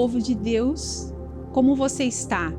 povo de Deus, como você está?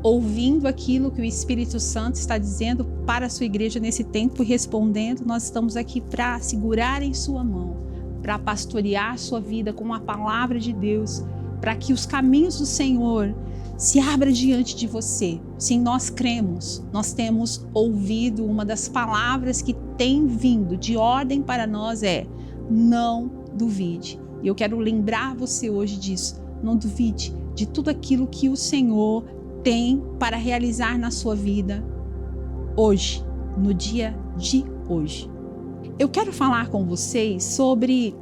Ouvindo aquilo que o Espírito Santo está dizendo para a sua igreja nesse tempo e respondendo? Nós estamos aqui para segurar em sua mão, para pastorear sua vida com a palavra de Deus, para que os caminhos do Senhor se abram diante de você. Sim, nós cremos, nós temos ouvido uma das palavras que tem vindo de ordem para nós é: não duvide. E eu quero lembrar você hoje disso. Não duvide de tudo aquilo que o Senhor tem para realizar na sua vida hoje, no dia de hoje. Eu quero falar com vocês sobre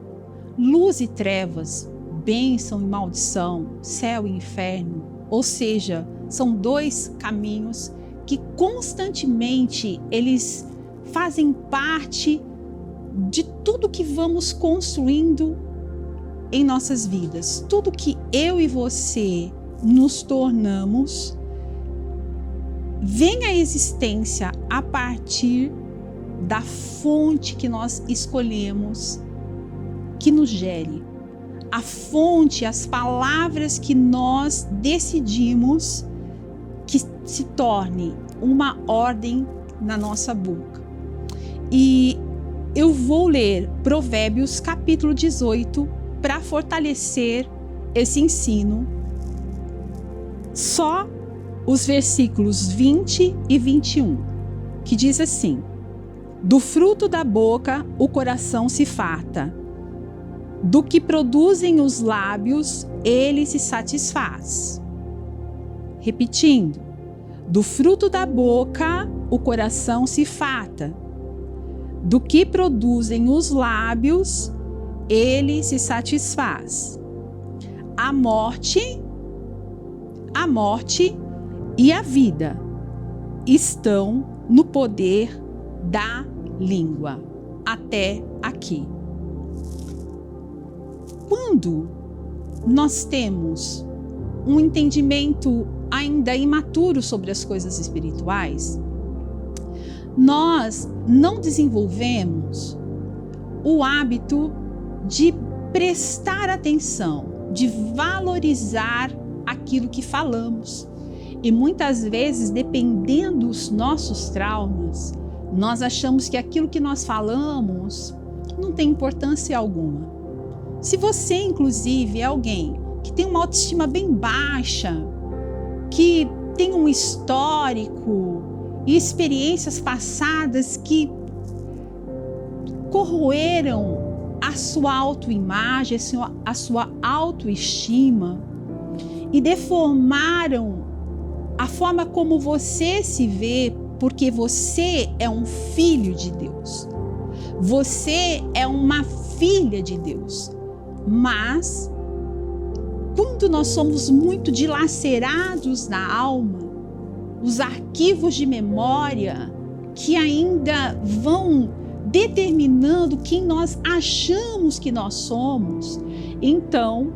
luz e trevas, bênção e maldição, céu e inferno. Ou seja, são dois caminhos que constantemente eles fazem parte de tudo que vamos construindo em nossas vidas. Tudo que eu e você nos tornamos vem à existência a partir da fonte que nós escolhemos que nos gere. A fonte, as palavras que nós decidimos que se torne uma ordem na nossa boca. E eu vou ler Provérbios capítulo 18 para fortalecer esse ensino. Só os versículos 20 e 21, que diz assim: do fruto da boca o coração se farta, do que produzem os lábios ele se satisfaz. Repetindo, do fruto da boca o coração se farta, do que produzem os lábios ele se satisfaz. A morte e a vida estão no poder da língua. Até aqui. Quando nós temos um entendimento ainda imaturo sobre as coisas espirituais, nós não desenvolvemos o hábito de prestar atenção, de valorizar aquilo que falamos. E muitas vezes, dependendo dos nossos traumas, nós achamos que aquilo que nós falamos não tem importância alguma. Se você, inclusive, é alguém que tem uma autoestima bem baixa, que tem um histórico e experiências passadas que corroeram a sua autoimagem, a sua autoestima e deformaram a forma como você se vê, porque você é um filho de Deus. Você é uma filha de Deus. Mas, quando nós somos muito dilacerados na alma, os arquivos de memória que ainda vão determinando quem nós achamos que nós somos, então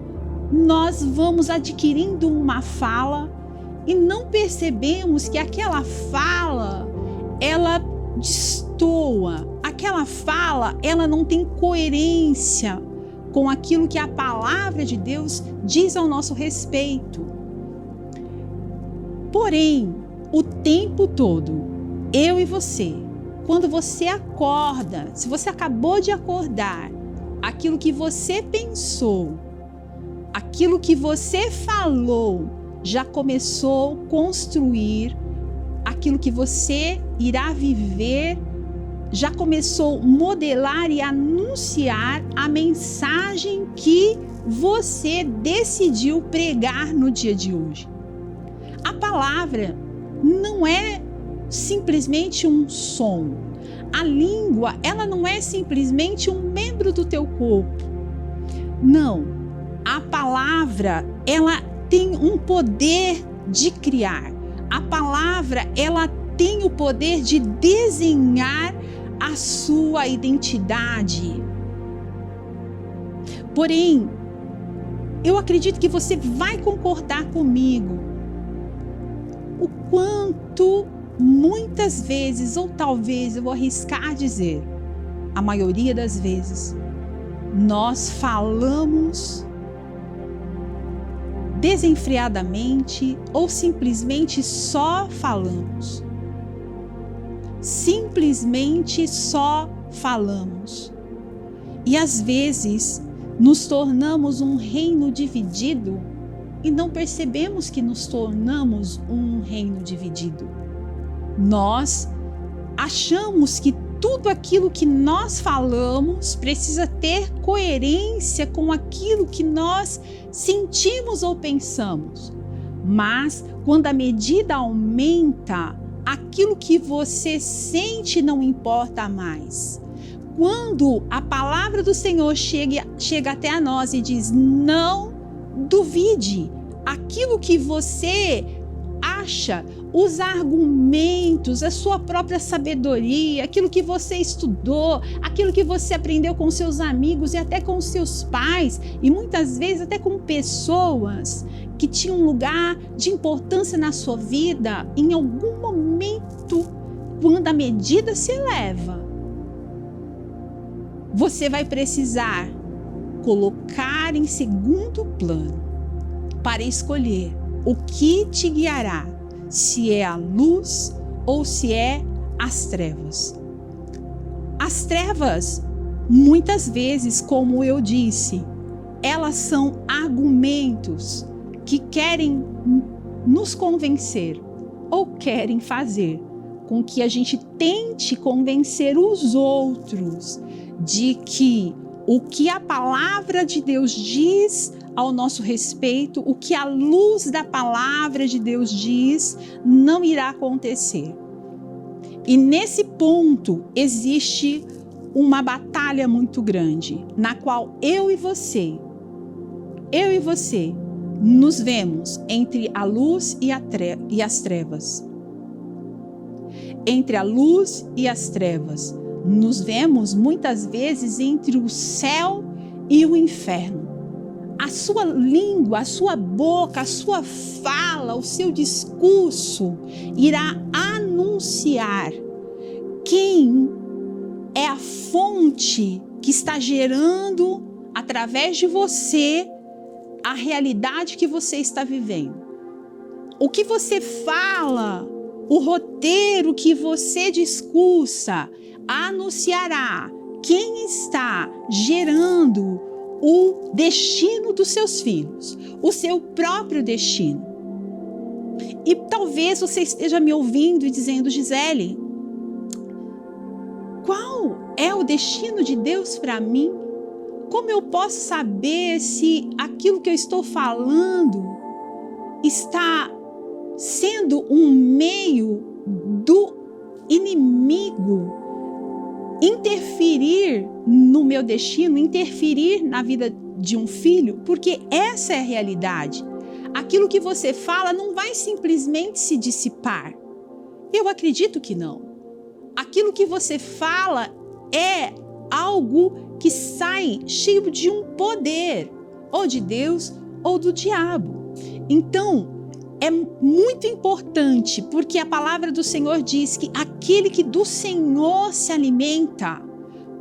nós vamos adquirindo uma fala e não percebemos que aquela fala, ela destoa, aquela fala, ela não tem coerência com aquilo que a palavra de Deus diz ao nosso respeito. Porém, o tempo todo, eu e você, quando você acorda, se você acabou de acordar, aquilo que você pensou, aquilo que você falou, já começou a construir aquilo que você irá viver, já começou a modelar e anunciar a mensagem que você decidiu pregar no dia de hoje. A palavra não é simplesmente um som. A língua, ela não é simplesmente um membro do teu corpo. Não. A palavra, ela tem um poder de criar. A palavra, ela tem o poder de desenhar a sua identidade. Porém, eu acredito que você vai concordar comigo o quanto muitas vezes, ou talvez eu vou arriscar dizer, a maioria das vezes, nós falamos desenfreadamente ou simplesmente só falamos. Simplesmente só falamos. E às vezes nos tornamos um reino dividido e não percebemos que nos tornamos um reino dividido. Nós achamos que tudo aquilo que nós falamos precisa ter coerência com aquilo que nós sentimos ou pensamos. Mas quando a medida aumenta, aquilo que você sente não importa mais. Quando a palavra do Senhor chega até a nós e diz: não duvide, aquilo que você acha, os argumentos, a sua própria sabedoria, aquilo que você estudou, aquilo que você aprendeu com seus amigos e até com seus pais, e muitas vezes até com pessoas que tinham um lugar de importância na sua vida, em algum momento, quando a medida se eleva, você vai precisar colocar em segundo plano para escolher o que te guiará, se é a luz ou se é as trevas. As trevas, muitas vezes, como eu disse, elas são argumentos que querem nos convencer ou querem fazer com que a gente tente convencer os outros de que o que a palavra de Deus diz ao nosso respeito, o que a luz da palavra de Deus diz, não irá acontecer. E nesse ponto existe uma batalha muito grande, na qual eu e você, nos vemos entre a luz e as trevas. Entre a luz e as trevas. Nos vemos muitas vezes entre o céu e o inferno. A sua língua, a sua boca, a sua fala, o seu discurso irá anunciar quem é a fonte que está gerando, através de você, a realidade que você está vivendo. O que você fala, o roteiro que você discursa, anunciará quem está gerando o destino dos seus filhos, o seu próprio destino. E talvez você esteja me ouvindo e dizendo: Gisele, qual é o destino de Deus para mim? Como eu posso saber se aquilo que eu estou falando está sendo um meio do inimigo interferir no meu destino, interferir na vida de um filho? Porque essa é a realidade. Aquilo que você fala não vai simplesmente se dissipar. Eu acredito que não. Aquilo que você fala é algo que sai cheio de um poder, ou de Deus ou do diabo. Então, é muito importante, porque a palavra do Senhor diz que aquele que do Senhor se alimenta,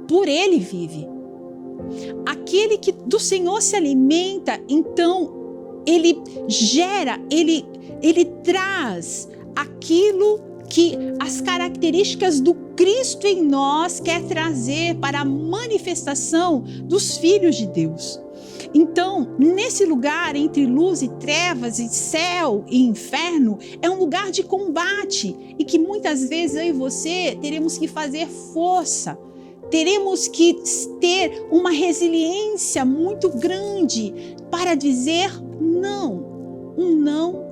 por ele vive. Aquele que do Senhor se alimenta, então, ele gera, ele traz aquilo que as características do Cristo em nós quer trazer para a manifestação dos filhos de Deus. Então, nesse lugar entre luz e trevas, e céu e inferno, é um lugar de combate e que muitas vezes eu e você teremos que fazer força, teremos que ter uma resiliência muito grande para dizer não. Um não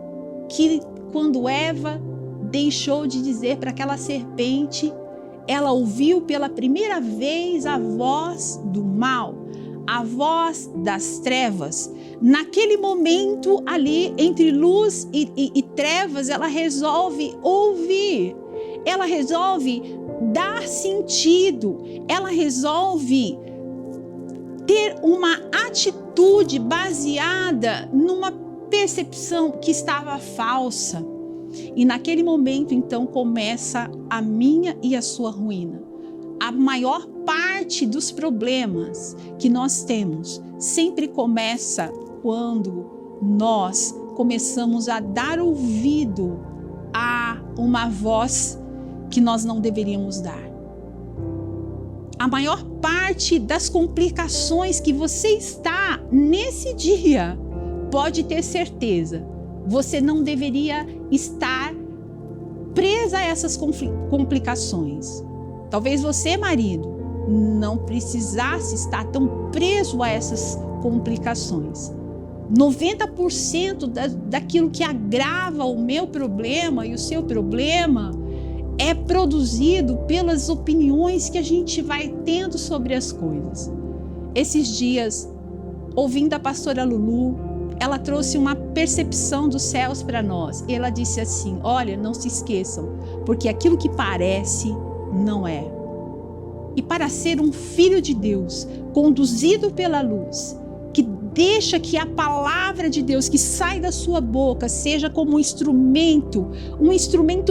que, quando Eva deixou de dizer para aquela serpente, ela ouviu pela primeira vez a voz do mal, a voz das trevas. Naquele momento ali, entre luz e trevas, ela resolve ouvir, ela resolve dar sentido, ela resolve ter uma atitude baseada numa percepção que estava falsa. E naquele momento, então, começa a minha e a sua ruína. A maior parte dos problemas que nós temos sempre começa quando nós começamos a dar ouvido a uma voz que nós não deveríamos dar. A maior parte das complicações que você está nesse dia, pode ter certeza, você não deveria estar presa a essas complicações. Talvez você, marido, não precisasse estar tão preso a essas complicações. 90% daquilo que agrava o meu problema e o seu problema é produzido pelas opiniões que a gente vai tendo sobre as coisas. Esses dias, ouvindo a pastora Lulu, ela trouxe uma percepção dos céus para nós. Ela disse assim: olha, não se esqueçam, porque aquilo que parece não é. E para ser um filho de Deus, conduzido pela luz, que deixa que a palavra de Deus que sai da sua boca seja como um instrumento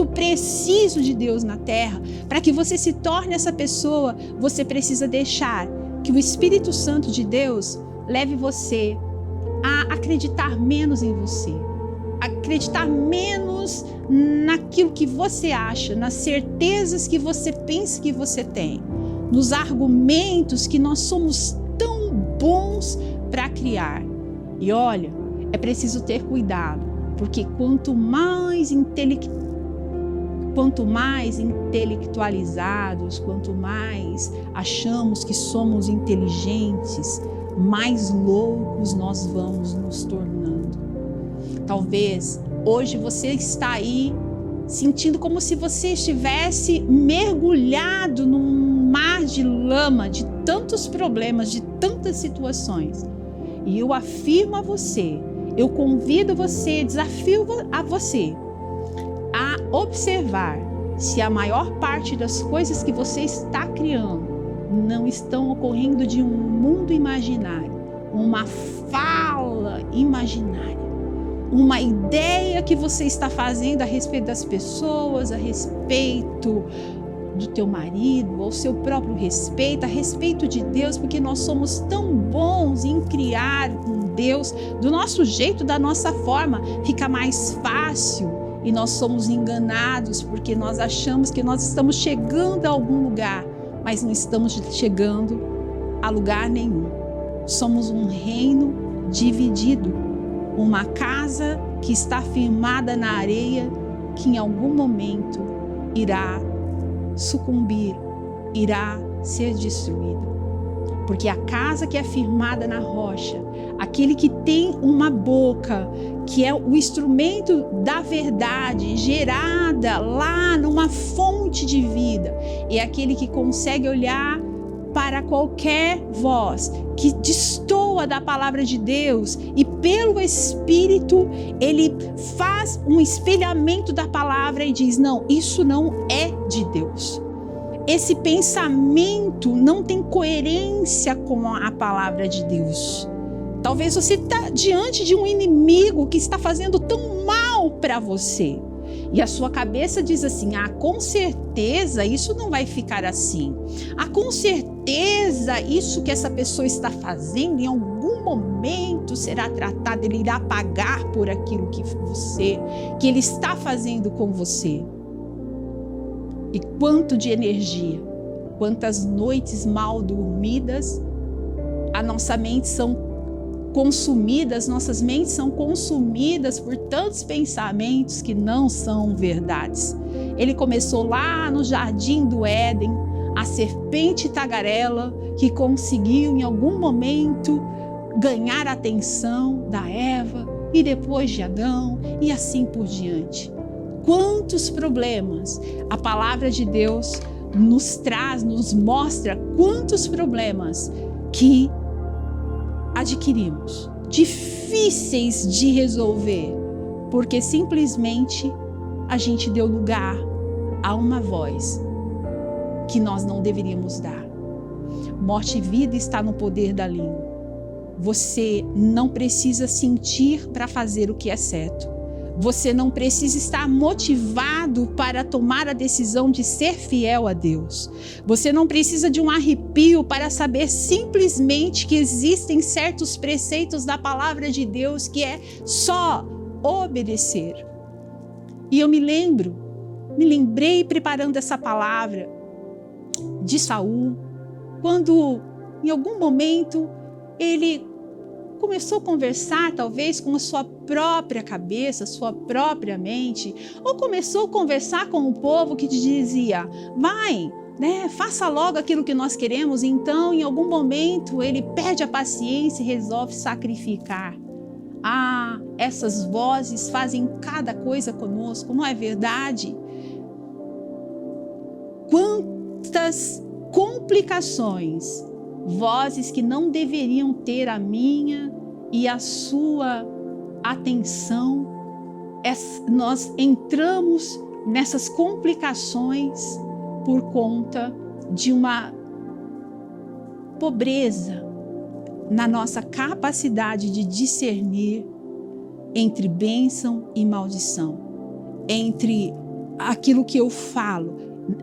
preciso de Deus na terra, para que você se torne essa pessoa, você precisa deixar que o Espírito Santo de Deus leve você a acreditar menos em você, acreditar menos naquilo que você acha, nas certezas que você pensa que você tem, nos argumentos que nós somos tão bons para criar. E olha, é preciso ter cuidado, porque quanto mais intelectualizados, quanto mais achamos que somos inteligentes, mais loucos nós vamos nos tornando. Talvez hoje você está aí sentindo como se você estivesse mergulhado num mar de lama, de tantos problemas, de tantas situações. E eu afirmo a você, eu convido você, desafio a você a observar se a maior parte das coisas que você está criando não estão ocorrendo de um mundo imaginário, uma fala imaginária, uma ideia que você está fazendo a respeito das pessoas, a respeito do teu marido, ao seu próprio respeito, a respeito de Deus, porque nós somos tão bons em criar um Deus do nosso jeito, da nossa forma, fica mais fácil e nós somos enganados porque nós achamos que nós estamos chegando a algum lugar, mas não estamos chegando a lugar nenhum. Somos um reino dividido, uma casa que está firmada na areia, que em algum momento irá sucumbir, irá ser destruída. Porque a casa que é firmada na rocha, aquele que tem uma boca, que é o instrumento da verdade gerada lá numa fonte de vida, é aquele que consegue olhar para qualquer voz que destoa da palavra de Deus e pelo Espírito ele faz um espelhamento da palavra e diz: não, isso não é de Deus. Esse pensamento não tem coerência com a palavra de Deus. Talvez você está diante de um inimigo que está fazendo tão mal para você. E a sua cabeça diz assim: com certeza isso não vai ficar assim. Com certeza isso que essa pessoa está fazendo em algum momento será tratado, ele irá pagar por aquilo que ele está fazendo com você. E quanto de energia, quantas noites mal dormidas, nossas mentes são consumidas por tantos pensamentos que não são verdades. Ele começou lá no jardim do Éden, a serpente tagarela que conseguiu em algum momento ganhar a atenção da Eva e depois de Adão e assim por diante. Quantos problemas a palavra de Deus nos mostra quantos problemas que adquirimos, difíceis de resolver, porque simplesmente a gente deu lugar a uma voz que nós não deveríamos dar. Morte e vida está no poder da língua. Você não precisa sentir para fazer o que é certo. Você não precisa estar motivado para tomar a decisão de ser fiel a Deus. Você não precisa de um arrepio para saber simplesmente que existem certos preceitos da palavra de Deus que é só obedecer. E eu me lembrei preparando essa palavra de Saul, quando em algum momento ele começou a conversar talvez com a sua própria cabeça, sua própria mente, ou começou a conversar com o povo que dizia, vai, faça logo aquilo que nós queremos. Então, em algum momento, ele perde a paciência e resolve sacrificar. Ah, essas vozes fazem cada coisa conosco, não é verdade? Quantas complicações, vozes que não deveriam ter a minha e a sua atenção, nós entramos nessas complicações por conta de uma pobreza na nossa capacidade de discernir entre bênção e maldição, entre aquilo que eu falo,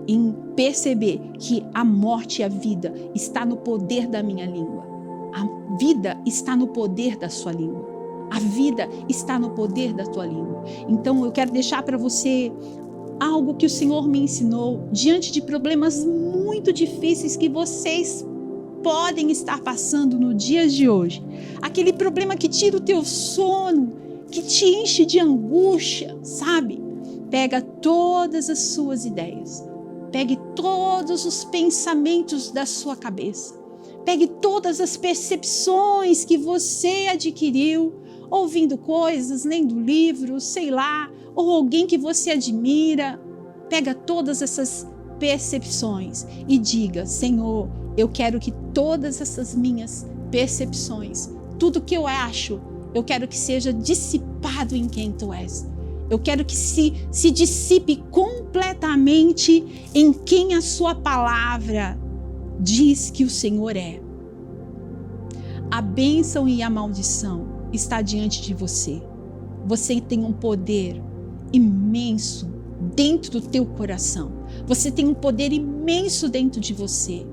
em perceber que a morte e a vida está no poder da minha língua. A vida está no poder da sua língua. A vida está no poder da tua língua. Então eu quero deixar para você algo que o Senhor me ensinou diante de problemas muito difíceis que vocês podem estar passando no dia de hoje. Aquele problema que tira o teu sono, que te enche de angústia, sabe? Pega todas as suas ideias. Pegue todos os pensamentos da sua cabeça. Pegue todas as percepções que você adquiriu, ouvindo coisas, lendo livros, sei lá, ou alguém que você admira. Pega todas essas percepções e diga, Senhor, eu quero que todas essas minhas percepções, tudo que eu acho, eu quero que seja dissipado em quem Tu és. Eu quero que se dissipe completamente em quem a sua palavra diz que o Senhor é. A bênção e a maldição está diante de você. Você tem um poder imenso dentro do teu coração. Você tem um poder imenso dentro de você.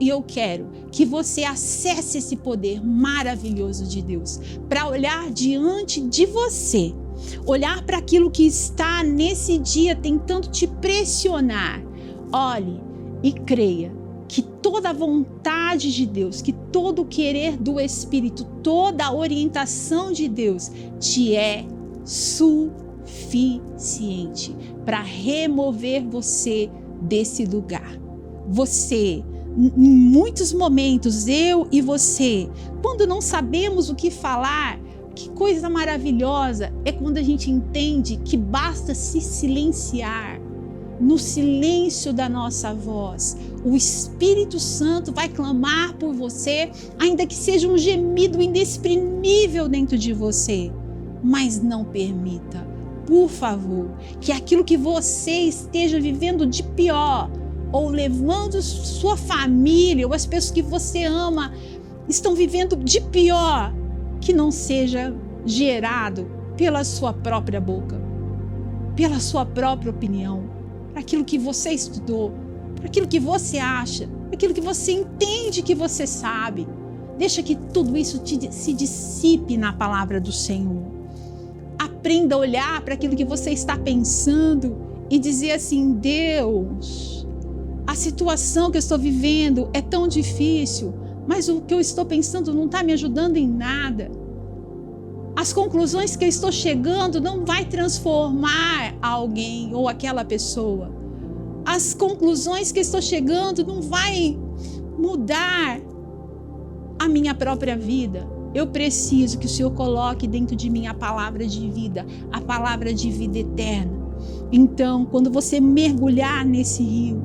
E eu quero que você acesse esse poder maravilhoso de Deus para olhar diante de você. Olhar para aquilo que está nesse dia tentando te pressionar. Olhe e creia que toda a vontade de Deus, que todo o querer do Espírito, toda a orientação de Deus te é suficiente para remover você desse lugar. Você, em muitos momentos, eu e você, quando não sabemos o que falar, que coisa maravilhosa é quando a gente entende que basta se silenciar. No silêncio da nossa voz, o Espírito Santo vai clamar por você, ainda que seja um gemido inexprimível dentro de você. Mas não permita, por favor, que aquilo que você esteja vivendo de pior, ou levando sua família, ou as pessoas que você ama, estão vivendo de pior, que não seja gerado pela sua própria boca, pela sua própria opinião, para aquilo que você estudou, para aquilo que você acha, para aquilo que você entende que você sabe. Deixa que tudo isso se dissipe na palavra do Senhor. Aprenda a olhar para aquilo que você está pensando e dizer assim, Deus, a situação que eu estou vivendo é tão difícil, mas o que eu estou pensando não está me ajudando em nada. As conclusões que eu estou chegando não vai transformar alguém ou aquela pessoa. As conclusões que eu estou chegando não vai mudar a minha própria vida. Eu preciso que o Senhor coloque dentro de mim a palavra de vida, a palavra de vida eterna. Então, quando você mergulhar nesse rio,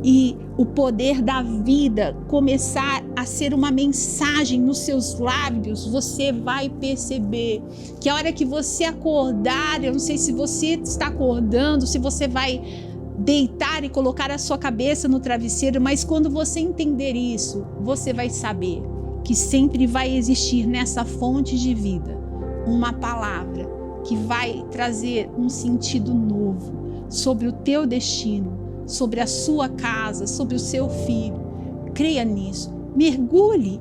e o poder da vida começar a ser uma mensagem nos seus lábios, você vai perceber que a hora que você acordar, eu não sei se você está acordando, se você vai deitar e colocar a sua cabeça no travesseiro, mas quando você entender isso, você vai saber que sempre vai existir nessa fonte de vida uma palavra que vai trazer um sentido novo sobre o teu destino, sobre a sua casa, sobre o seu filho. Creia nisso. Mergulhe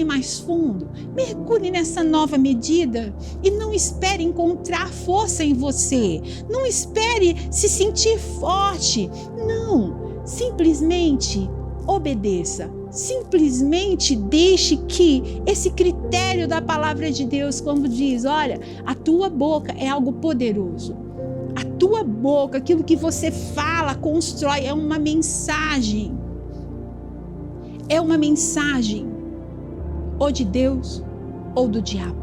mais fundo, mergulhe nessa nova medida e não espere encontrar força em você, não espere se sentir forte, não, simplesmente obedeça, simplesmente deixe que esse critério da palavra de Deus, quando diz, olha, a tua boca é algo poderoso, a tua boca, aquilo que você fala, constrói, é uma mensagem, ou de Deus ou do diabo.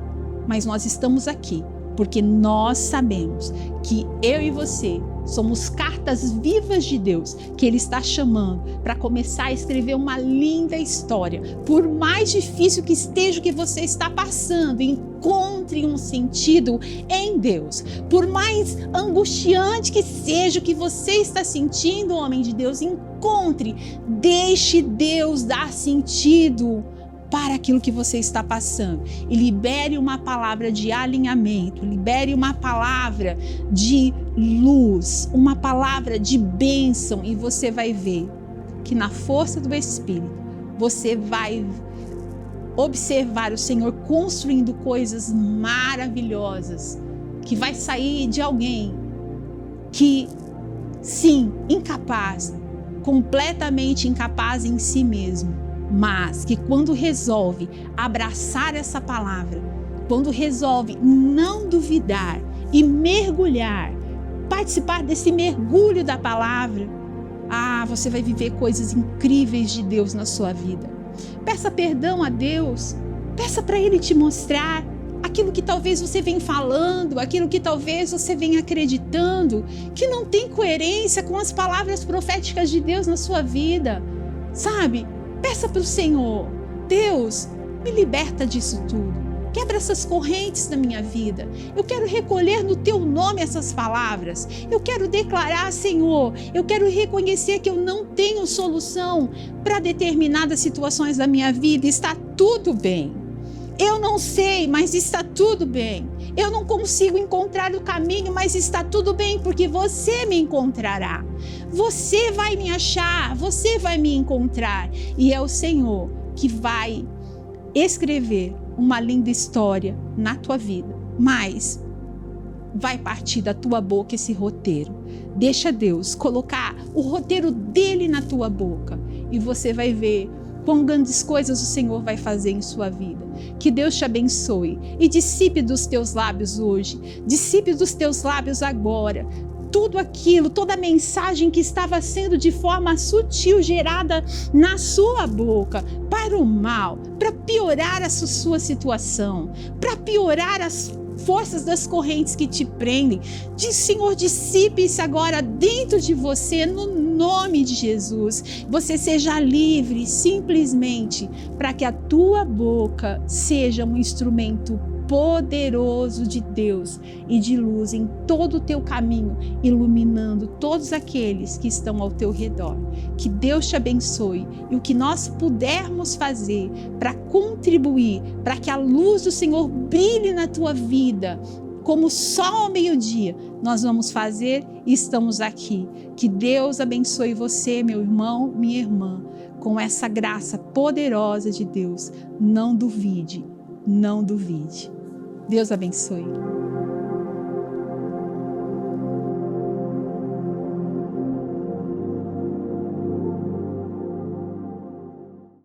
Mas nós estamos aqui porque nós sabemos que eu e você somos cartas vivas de Deus, que Ele está chamando para começar a escrever uma linda história. Por mais difícil que esteja o que você está passando, encontre um sentido em Deus. Por mais angustiante que seja o que você está sentindo, homem de Deus, encontre, deixe Deus dar sentido para aquilo que você está passando e libere uma palavra de alinhamento, libere uma palavra de luz, uma palavra de bênção, e você vai ver que na força do Espírito você vai observar o Senhor construindo coisas maravilhosas, que vai sair de alguém que, sim, incapaz, completamente incapaz em si mesmo, mas que quando resolve abraçar essa palavra, quando resolve não duvidar e mergulhar, participar desse mergulho da palavra, você vai viver coisas incríveis de Deus na sua vida. Peça perdão a Deus, peça para Ele te mostrar aquilo que talvez você venha falando, aquilo que talvez você venha acreditando, que não tem coerência com as palavras proféticas de Deus na sua vida, sabe? Peça para o Senhor, Deus, me liberta disso tudo, quebra essas correntes da minha vida, eu quero recolher no teu nome essas palavras, eu quero declarar, Senhor, eu quero reconhecer que eu não tenho solução para determinadas situações da minha vida, está tudo bem, eu não sei, mas está tudo bem, eu não consigo encontrar o caminho, mas está tudo bem, porque você me encontrará. Você vai me achar, você vai me encontrar. E é o Senhor que vai escrever uma linda história na tua vida. Mas vai partir da tua boca esse roteiro. Deixa Deus colocar o roteiro dele na tua boca. E você vai ver quão grandes coisas o Senhor vai fazer em sua vida. Que Deus te abençoe e dissipe dos teus lábios hoje, dissipe dos teus lábios agora, tudo aquilo, toda a mensagem que estava sendo de forma sutil gerada na sua boca, para o mal, para piorar a sua situação, para piorar as forças das correntes que te prendem. Senhor, dissipe-se agora dentro de você, no nome de Jesus. Você seja livre simplesmente para que a tua boca seja um instrumento poderoso de Deus e de luz em todo o teu caminho, iluminando todos aqueles que estão ao teu redor. Que Deus te abençoe, e o que nós pudermos fazer para contribuir, para que a luz do Senhor brilhe na tua vida, como o sol ao meio-dia, nós vamos fazer e estamos aqui. Que Deus abençoe você, meu irmão, minha irmã, com essa graça poderosa de Deus. Não duvide, não duvide. Deus abençoe.